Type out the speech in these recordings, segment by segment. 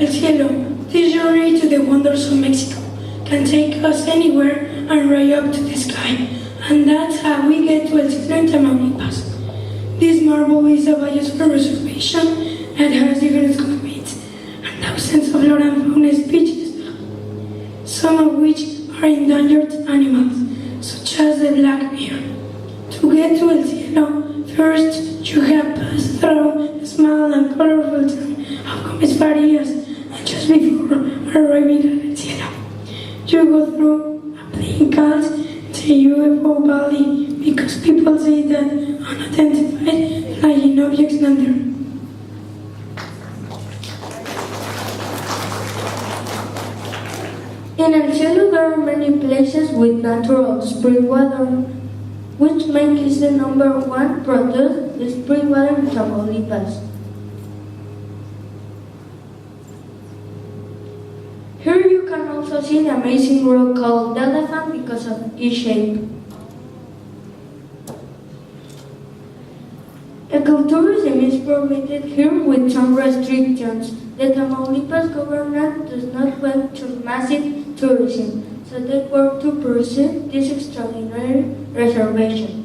El Cielo, this journey to the wonders of Mexico can take us anywhere and right up to the sky. And that's how we get to El Cielo in Tamaulipas. This marvel is a biosphere reservation that has different climates and thousands of flora and fauna species, some of which are endangered animals, such as the black bear. To get to El Cielo, first you have passed through the small and colorful town of Comisfarias, and just before arriving at El Cielo, you go through a place called the UFO Valley because people say that unidentified flying objects land there. In El Cielo, there are many places with natural spring water, which makes the #1 product the spring water in Tamaulipas. Here you can also see an amazing rock called the elephant because of its shape. Ecotourism is permitted here with some restrictions. The Tamaulipas government does not want to massive tourism, so they work to pursue this extraordinary reservation.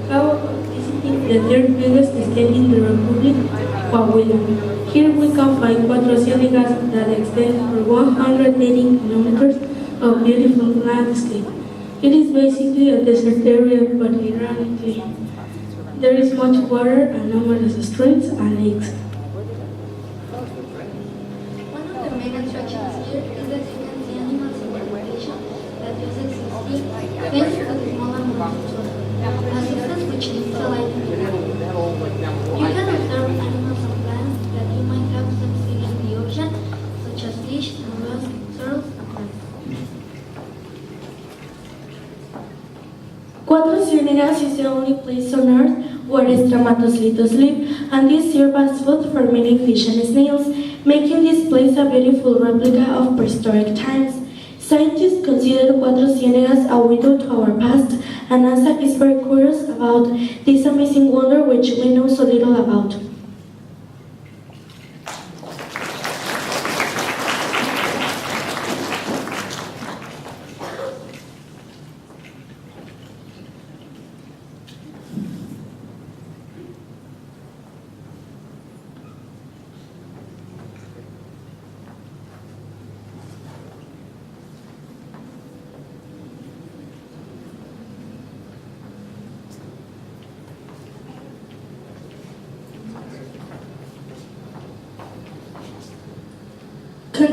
How about visiting the third biggest state in the Republic, Coahuila? Here we can find Cuatro Ciénegas that extend for 180 kilometers of beautiful landscape. It is basically a desert area, but ironically, there is much water and numerous streams and lakes. One of the main attractions here is that you can see animals in vegetation that is existing thanks to the small amount of substance which needs to light in the air. You can observe animals and plants that you might have seen in the ocean, such as fish, mollusks, turtles, and crabs. Cuatro Ciénegas is the only place on Earth where estramatoslitos live, and these serve as food for many fish and snails, making this place a beautiful replica of prehistoric times. Scientists consider Cuatro Ciénegas a window to our past, and NASA is very curious about this amazing wonder which we know so little about.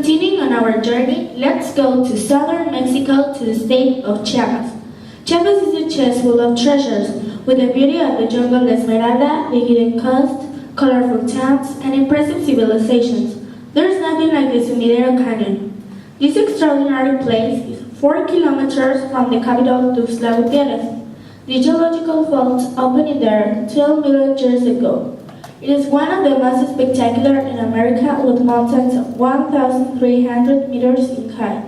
Continuing on our journey, let's go to southern Mexico to the state of Chiapas. Chiapas is a chest full of treasures, with the beauty of the jungle Esmeralda, the hidden coast, colorful towns, and impressive civilizations. There's nothing like the Sumidero Canyon. This extraordinary place is 4 kilometers from the capital, Tuxtla Gutiérrez. The geological faults opened in there 12 million years ago. It is one of the most spectacular in America, with mountains of 1,300 meters in height.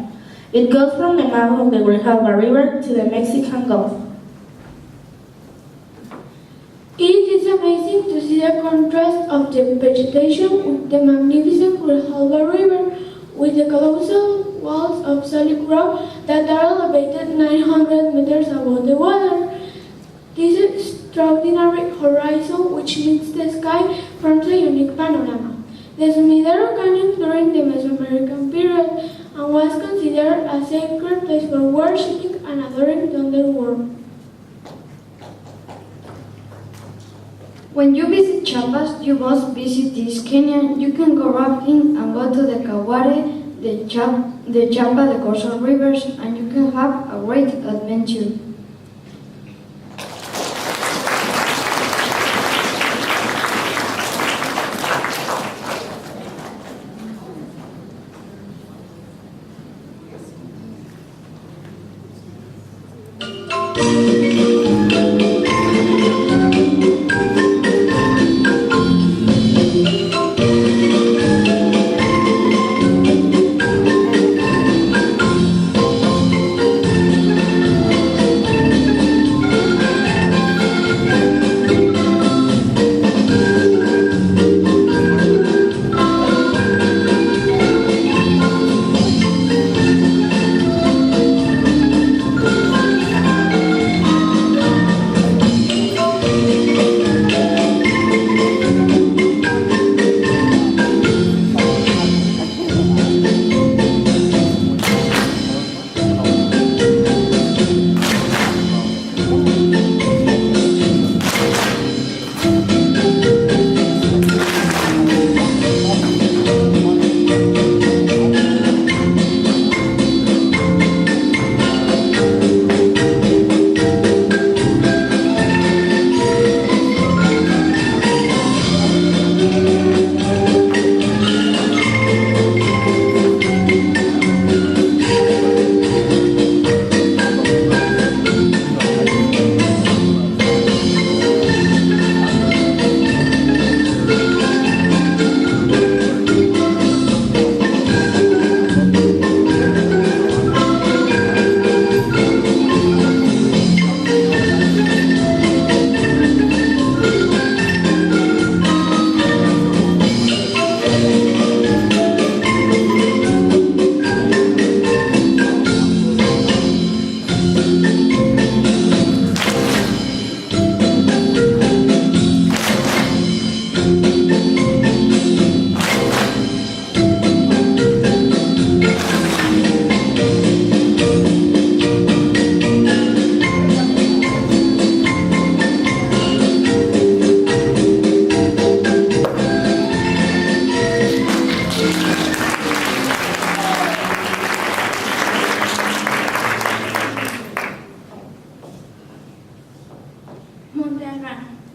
It goes from the mouth of the Grijalva River to the Mexican Gulf. It is amazing to see the contrast of the vegetation with the magnificent Grijalva River, with the colossal walls of solid rock that are elevated 900 meters above the water. This extraordinary horizon, which meets the sky, forms a unique panorama. The Sumidero Canyon during the Mesoamerican period and was considered a sacred place for worshipping and adoring the underworld. When you visit Chiapas, you must visit this canyon. You can go rafting and go to the Cahuare, the Champa, the Corson rivers, and you can have a great adventure.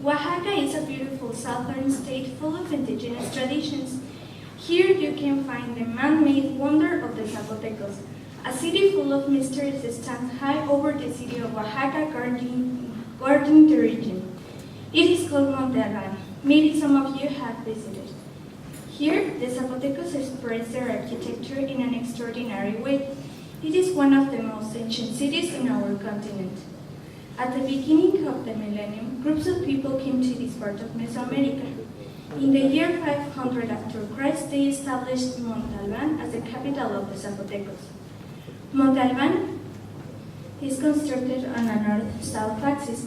Oaxaca is a beautiful southern state full of indigenous traditions. Here you can find the man-made wonder of the Zapotecos, a city full of mysteries that stands high over the city of Oaxaca, guarding the region. It is called Monte Albán. Maybe some of you have visited. Here, the Zapotecos express their architecture in an extraordinary way. It is one of the most ancient cities in our continent. At the beginning of the millennium, groups of people came to this part of Mesoamerica. In the year 500 after Christ, they established Monte Albán as the capital of the Zapotecos. Monte Albán is constructed on a north-south axis.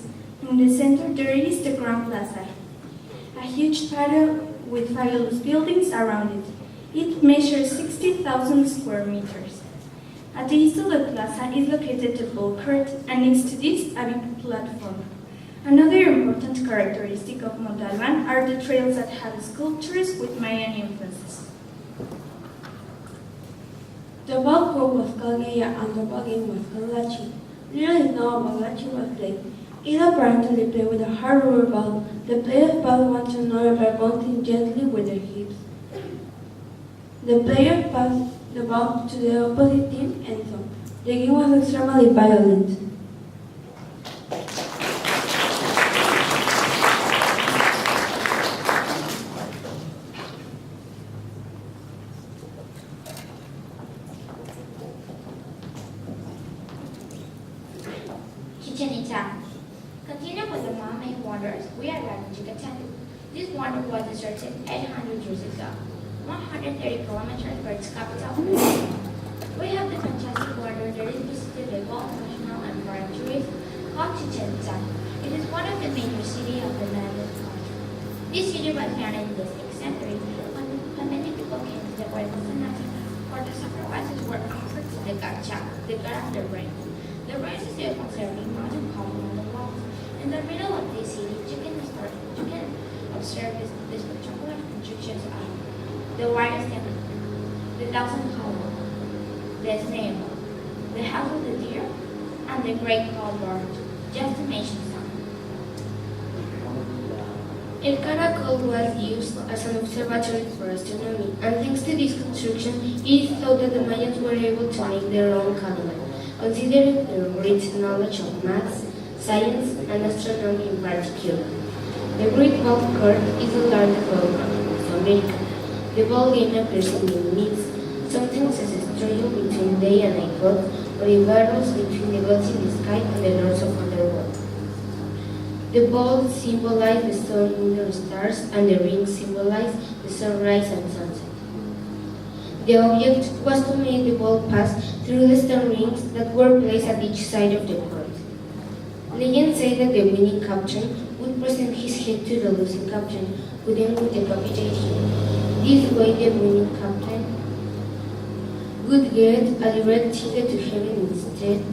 In the center, there is the Grand Plaza, a huge patio with fabulous buildings around it. It measures 60,000 square meters. At the east of the plaza is located the ball court, and next to this, a big platform. Another important characteristic of Monte Albán are the trails that have sculptures with Mayan influences. The ball group was called Gaya and the ball game was called Lachi. Little is known about Lachi was played. In a parent they play with a hard rubber ball. The players pass one to another by bouncing gently with their hips. The player passed the ball to the opposite team and so. The game was extremely violent. Chichen Itza. Continuing with the man-made wonders, we arrived in Yucatan. This wonder was deserted 800 years ago, 130 kilometers from its capital. We have the fantastic wonder that is visited by both national and foreign tourists called Chichen Itza. It is one of the major cities of the Mayan country. This city was founded in the 6th century when many people came to the Puerto Sanati, where the sacrifices were offered to the gacha, the god of the rain. The rain is still conserved in mountain column on the walls. In the middle of this city, you can observe the spectacular constructions of the White Temple, the Thousand Column, the Snail, the House of the Deer, and the Great Cold Bird, just to mention some. El Caracol was used as an observatory for astronomy, and thanks to this construction, it is thought that the Mayans were able to make their own calendar, considering their great knowledge of maths, science, and astronomy in particular. The Great Ball Court is a large ball in North America. The ball game appears in the mix, sometimes as a struggle between day and night gods, or in battles between the gods in the sky and the lords of underworld. The ball symbolizes the sun, moon, and stars, and the rings symbolize the sunrise and sunset. The object was to make the ball pass through the stone rings that were placed at each side of the court. Legends say that the winning captain would present his head to the losing captain, who then would decapitate him. This way the winning captain would get a direct ticket to heaven instead.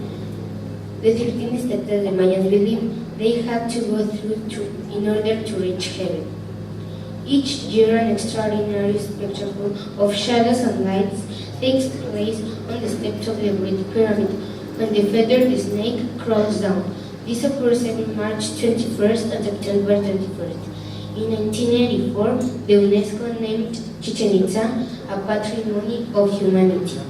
The 13 steps that the Mayans believed they had to go through in order to reach heaven. Each year an extraordinary spectacle of shadows and lights takes place on the steps of the Great Pyramid when the feathered snake crawls down. This occurs every March 21st and September 21st. In 1984, the UNESCO named Chichen Itza a Patrimony of Humanity.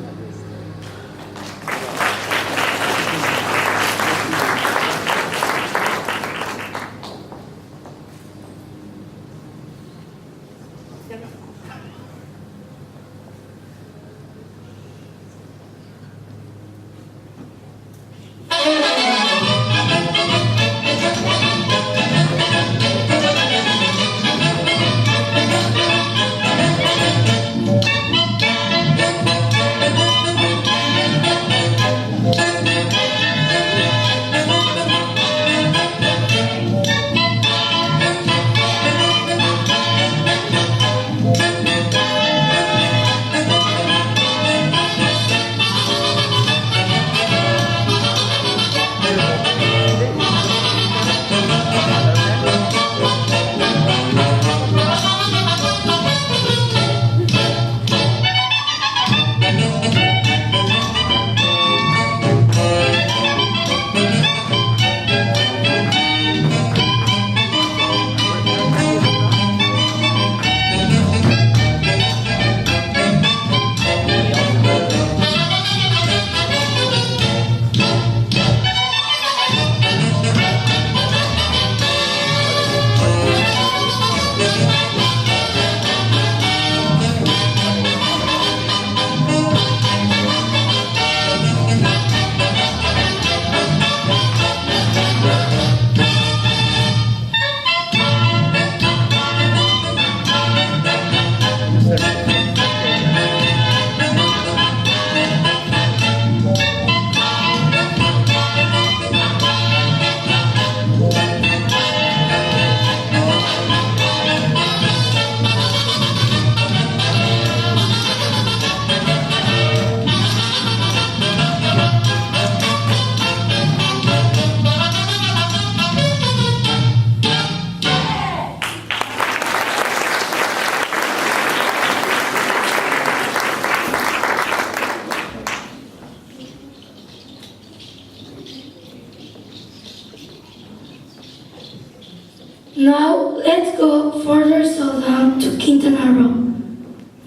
Now let's go further south down to Quintana Roo.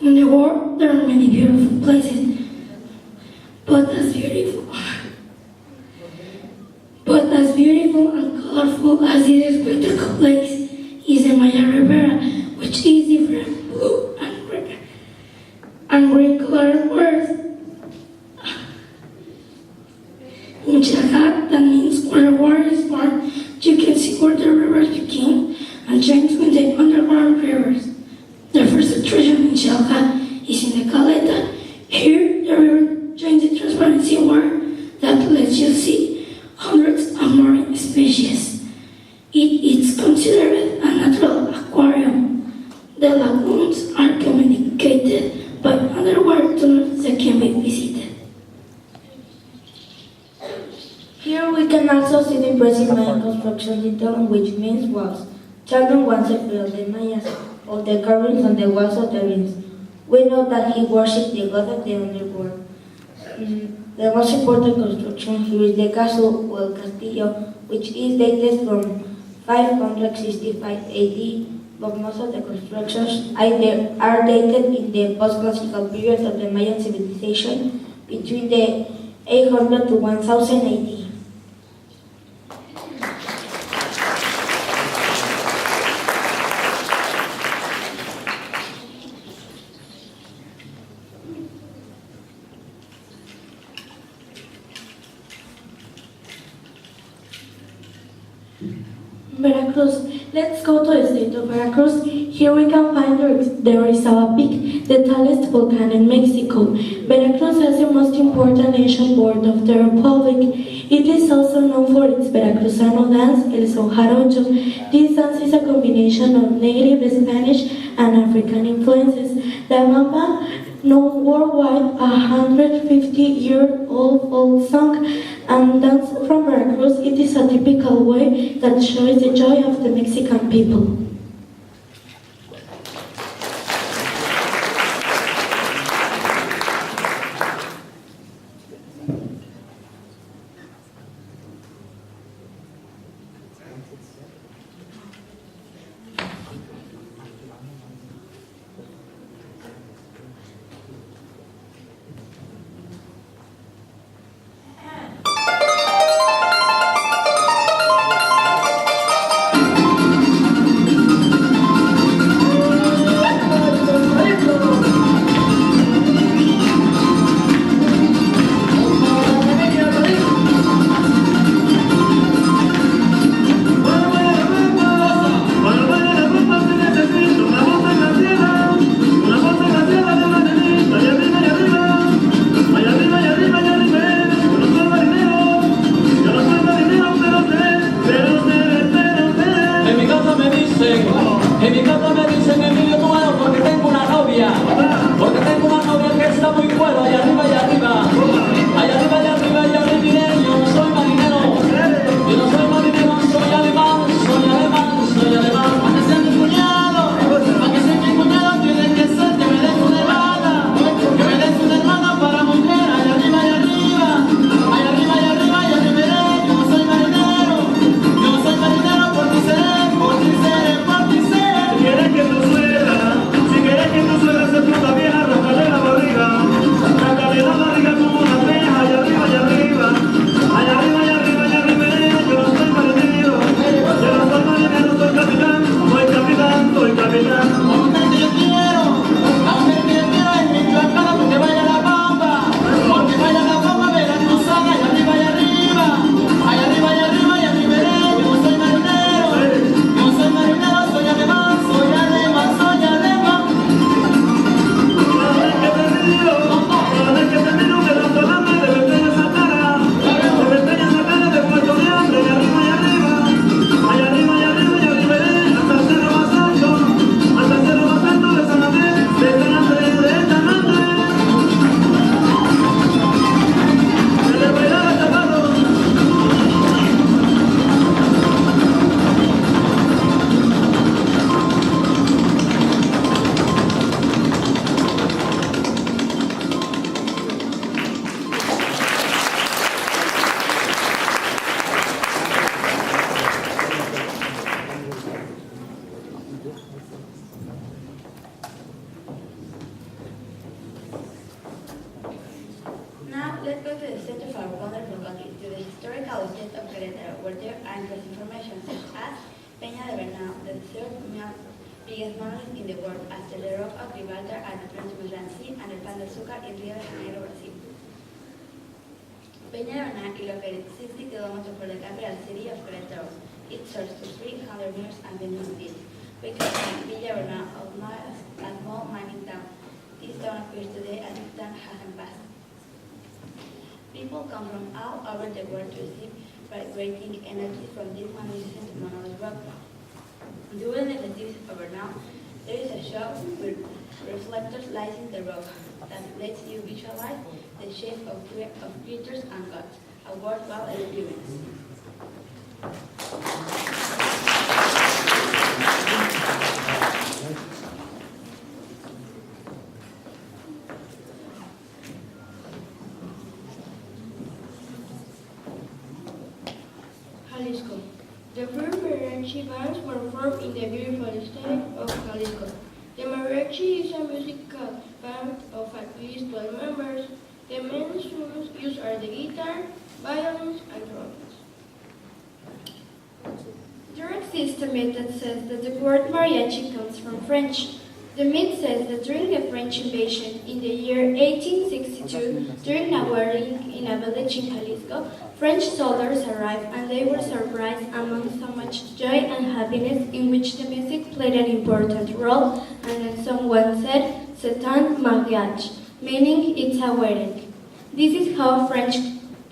In the world, there are many beautiful places, but as beautiful and colorful as this spectacle place is the Maya Rivera, which is different blue and green colored words. In Chaga, that means where the water is born. You can see where the rivers begin and join with the underground rivers. The first attraction in Chaga is in the Caleta. Here, the river joins the transparency water that lets you see hundreds of marine species. It is considered a natural aquarium. The lagoons are communicated by underwater tunnels that can be visited. Here we can also see the impressive Mayan construction detail, which means walls. Children once built the Mayas, of the carvings on the walls of the ruins. We know that he worshipped the god of the underworld. The most important construction here is the castle, El Castillo, which is dated from 565 AD, but most of the constructions are dated in the post-classical period of the Mayan civilization between the 800 to 1000 AD. Veracruz. Let's go to the state of Veracruz. Here we can find the Orizaba Peak, the tallest volcano in Mexico. Veracruz has the most important ancient word of the Republic. It is also known for its Veracruzano dance, El Son Jarocho. This dance is a combination of native Spanish and African influences. The Bamba, known worldwide, 150-year-old folk song and dance from Veracruz. It is a typical way that shows the joy of the Mexican people. Let's go to the center of our wonderful country, to the historical state of Querétaro, where there are interesting information such as Peña de Bernal, the third biggest monolith in the world, after the Rock of Gibraltar at the French Mediterranean Sea and the Pan de Azúcar in Rio de Janeiro, Brazil. Peña de Bernal is located 60 kilometers from the capital city of Querétaro. It serves to 300 meters and Venus Beach. We can find Villa Bernal of Miles, a small mining town. This town appears today as if time hasn't passed. People come from all over the world to receive vibrating energy from this magnificent monolith rock. During the festivities of Bernal, there is a show with reflectors lighting the rock that lets you visualize the shape of creatures and gods, a worthwhile experience. Jalisco. The first mariachi bands were formed in the beautiful state of Jalisco. The mariachi is a musical band of at least 12 members. The main instruments used are the guitar, violins, and trumpets. There exists a myth that says that the word mariachi comes from French. The myth says that during the French invasion in the year 1862, during a wedding in a village in Jalisco, French soldiers arrived and they were surprised among so much joy and happiness in which the music played an important role, and then someone said, "C'est un mariage," meaning it's a wedding. This is how French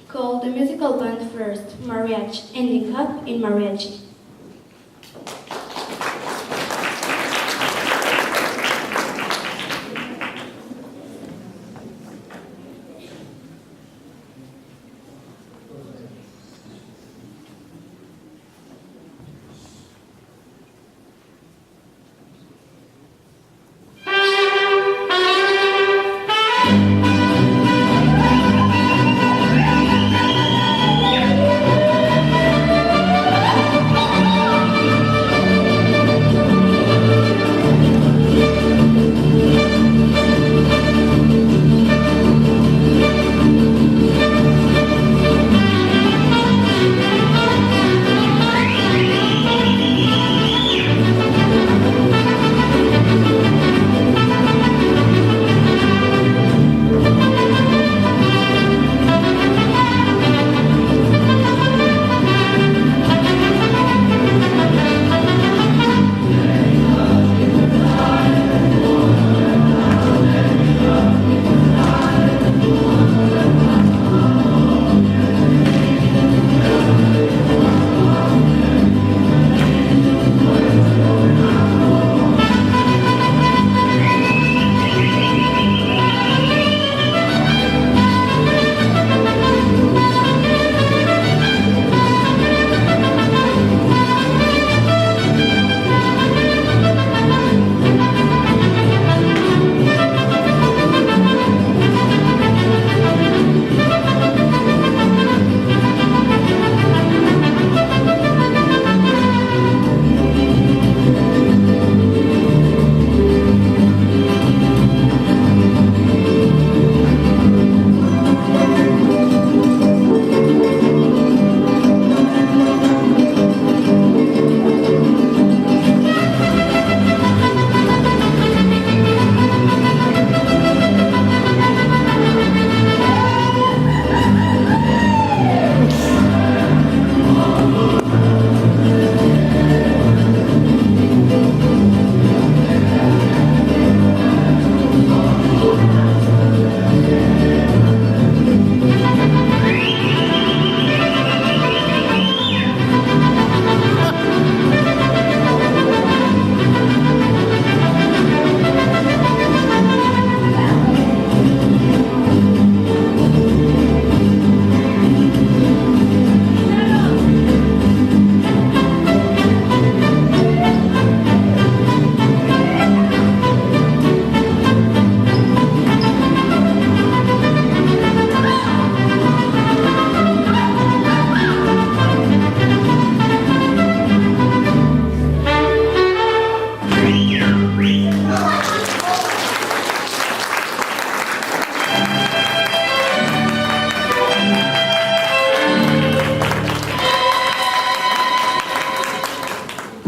called the musical band first, mariage, ending up in mariachi.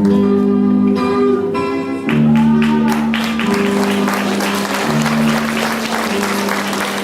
Thank you.